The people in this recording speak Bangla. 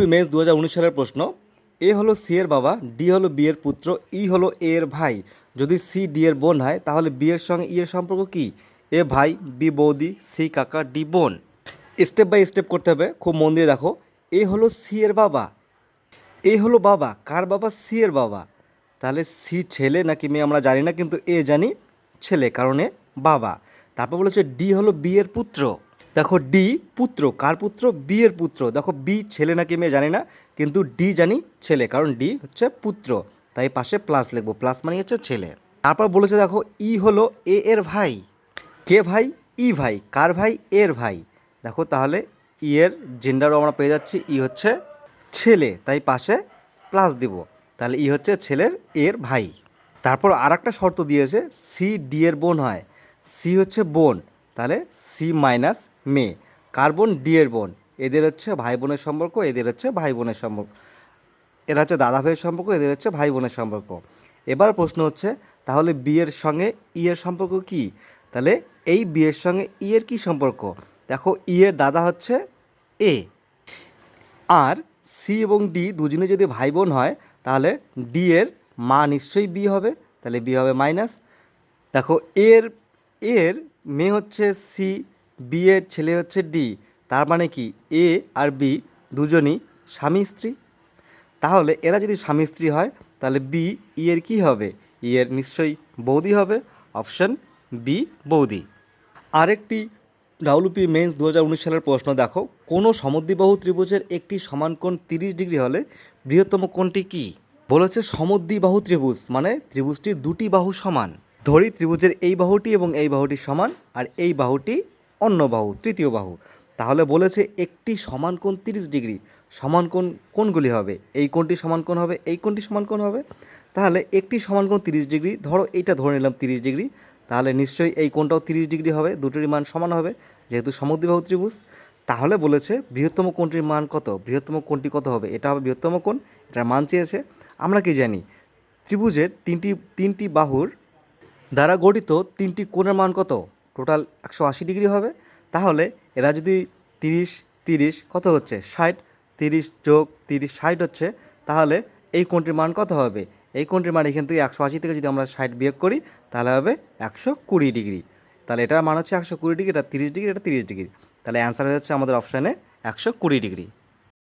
ডাব্লিউপি মেন্স 2019 সালের প্রশ্ন। এ হলো সি এর বাবা, ডি হলো বি এর পুত্র, ই হলো এ এর ভাই। যদি সি ডি এর বোন হয় তাহলে বি এর সঙ্গে ই এর সম্পর্ক কি? এ ভাই, বি বৌদি, সি কাকা, ডি বোন। স্টেপ বাই স্টেপ করতে হবে, খুব মন দিয়ে দেখো। এ হলো সি এর বাবা, এ হলো বাবা, কার বাবা? সি এর বাবা। তাহলে সি ছেলে নাকি মেয়ে আমরা জানি না, কিন্তু এ জানি ছেলে, কারণ এ বাবা। তারপর বলেছে ডি হলো বি এর পুত্র। দেখো ডি পুত্র, কার পুত্র? বি এর পুত্র। দেখো বি ছেলে নাকি মেয়ে জানি না, কিন্তু ডি জানি ছেলে, কারণ ডি হচ্ছে পুত্র, তাই পাশে প্লাস লিখবো, প্লাস মানে হচ্ছে ছেলে। তারপর বলেছে দেখো ই হলো এ এর ভাই। কে ভাই? ই ভাই। কার ভাই? এর ভাই। দেখো তাহলে ই এর জেন্ডারও আমরা পেয়ে যাচ্ছি, ই হচ্ছে ছেলে, তাই পাশে প্লাস দিব। তাহলে ই হচ্ছে ছেলের এর ভাই। তারপর আর একটা শর্ত দিয়েছে, সি ডি এর বোন হয়। সি হচ্ছে বোন, তাহলে সি মাইনাস মেয়ে। কার বোন? ডি এর বোন। এদের হচ্ছে ভাই বোনের সম্পর্ক, এদের হচ্ছে ভাই বোনের সম্পর্ক। এরা হচ্ছে দাদা ভাইয়ের সম্পর্ক, এদের হচ্ছে ভাই বোনের সম্পর্ক। এবার প্রশ্ন হচ্ছে তাহলে বি এর সঙ্গে ই এর সম্পর্ক কি? তাহলে এই বি এর সঙ্গে ই এর কী সম্পর্ক? দেখো ই এর দাদা হচ্ছে এ, আর সি এবং ডি দুজনে যদি ভাই বোন হয় তাহলে ডি এর মা নিশ্চয়ই বি হবে, তাহলে বি হবে মাইনাস। দেখো এর এর মেয়ে হচ্ছে সি, বি এর ছেলে হচ্ছে ডি, তার মানে কি এ আর বি দুজনই স্বামী স্ত্রী। তাহলে এরা যদি স্বামী স্ত্রী হয় তাহলে বি ই এর কী হবে? ই এর নিশ্চয়ই বৌদি হবে, অপশন বি বৌদি। আরেকটি ডাব্লিউপি মেন্স 2019 সালের প্রশ্ন দেখো, কোনো সমদ্বিবাহু ত্রিভুজের একটি সমান কোণ 30 ডিগ্রি হলে বৃহত্তম কোণটি কী? বলেছে সমদ্বিবাহু ত্রিভুজ মানে ত্রিভুজটির দুটি বাহু সমান। ধরি ত্রিভুজের এই বাহুটি এবং এই বাহুটি সমান, আর এই বাহুটি অন্য বাহু, তৃতীয় বাহু। তাহলে বলেছে একটি সমান কোণ 30 ডিগ্রি। সমান কোণ কোনগুলি হবে? এই কোণটি সমান কোণ হবে, এই কোণটি সমান কোণ হবে। তাহলে একটি সমান কোণ 30 ডিগ্রি, ধরো এইটা ধরে নিলাম 30 ডিগ্রি, তাহলে নিশ্চয়ই এই কোণটাও 30 ডিগ্রি হবে, দুটোরই মান সমান হবে যেহেতু সমদ্বিবাহু ত্রিভুজ। তাহলে বলেছে বৃহত্তম কোণটির মান কত? বৃহত্তম কোণটি কত হবে? এটা হবে বৃহত্তম কোণ, এটার মান চেয়েছে। আমরা কি জানি ত্রিভুজের তিনটি বাহুর দ্বারা গঠিত তিনটি কোণের মান কত? টোটাল 180 ডিগ্রি হবে। তাহলে এরা যদি 30 30 কত হচ্ছে? 60, 30 যোগ 30 60 হচ্ছে। তাহলে এই কোণটির মান কত হবে? এই কোণটির মান এখান থেকে 180 থেকে যদি আমরা 60 বিয়োগ করি তাহলে হবে 120 ডিগ্রি। তাহলে এটার মান হচ্ছে 120 ডিগ্রি, এটা 30 ডিগ্রি, এটা 30 ডিগ্রি। তাহলে অ্যান্সার হয়ে যাচ্ছে আমাদের অপশানে 120 ডিগ্রি।